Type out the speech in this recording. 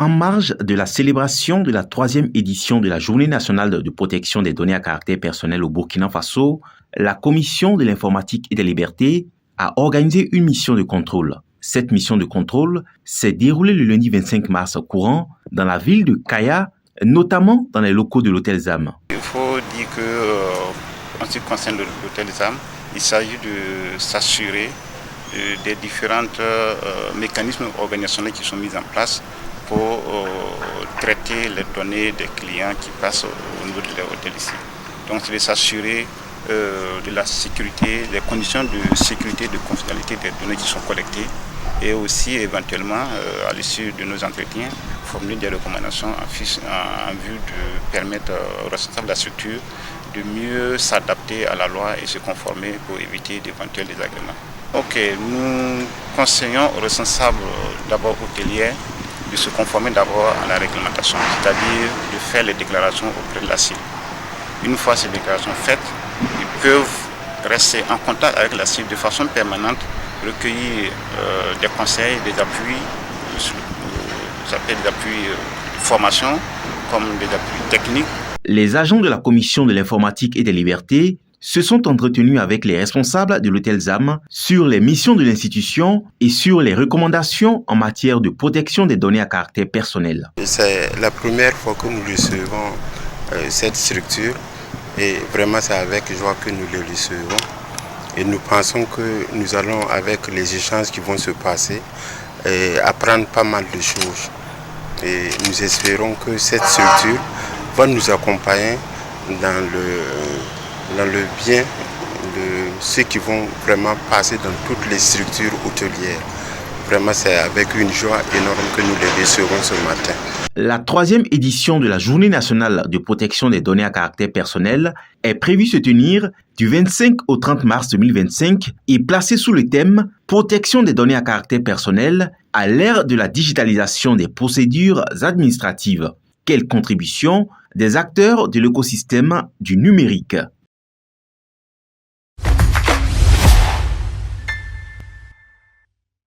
En marge de la célébration de la 3e édition de la Journée nationale de protection des données à caractère personnel au Burkina Faso, la Commission de l'informatique et des libertés a organisé une mission de contrôle. Cette mission de contrôle s'est déroulée le lundi 25 mars courant dans la ville de Kaya, notamment dans les locaux de l'hôtel ZAM. Il faut dire que, en ce qui concerne l'hôtel ZAM, il s'agit de s'assurer des différents mécanismes organisationnels qui sont mis en place pour traiter les données des clients qui passent au niveau de l'hôtel ici. Donc c'est de s'assurer de la sécurité, des conditions de sécurité, de confidentialité des données qui sont collectées et aussi éventuellement à l'issue de nos entretiens formuler des recommandations en vue de permettre aux responsables de la structure de mieux s'adapter à la loi et se conformer pour éviter d'éventuels désagréments. Ok, nous conseillons aux responsables d'abord hôteliers de se conformer d'abord à la réglementation, c'est-à-dire de faire les déclarations auprès de la CIL. Une fois ces déclarations faites, ils peuvent rester en contact avec la CIL de façon permanente, recueillir des conseils, des appuis, des appuis de formation comme des appuis techniques. Les agents de la Commission de l'informatique et des libertés se sont entretenus avec les responsables de l'hôtel ZAM sur les missions de l'institution et sur les recommandations en matière de protection des données à caractère personnel. C'est la première fois que nous recevons cette structure et vraiment c'est avec joie que nous le recevons. Et nous pensons que nous allons, avec les échanges qui vont se passer, apprendre pas mal de choses. Et nous espérons que cette structure va nous accompagner dans le bien de ceux qui vont vraiment passer dans toutes les structures hôtelières. Vraiment, c'est avec une joie énorme que nous les recevons ce matin. La 3e édition de la Journée nationale de protection des données à caractère personnel est prévue se tenir du 25 au 30 mars 2025 et placée sous le thème « Protection des données à caractère personnel à l'ère de la digitalisation des procédures administratives ». Quelle contribution des acteurs de l'écosystème du numérique?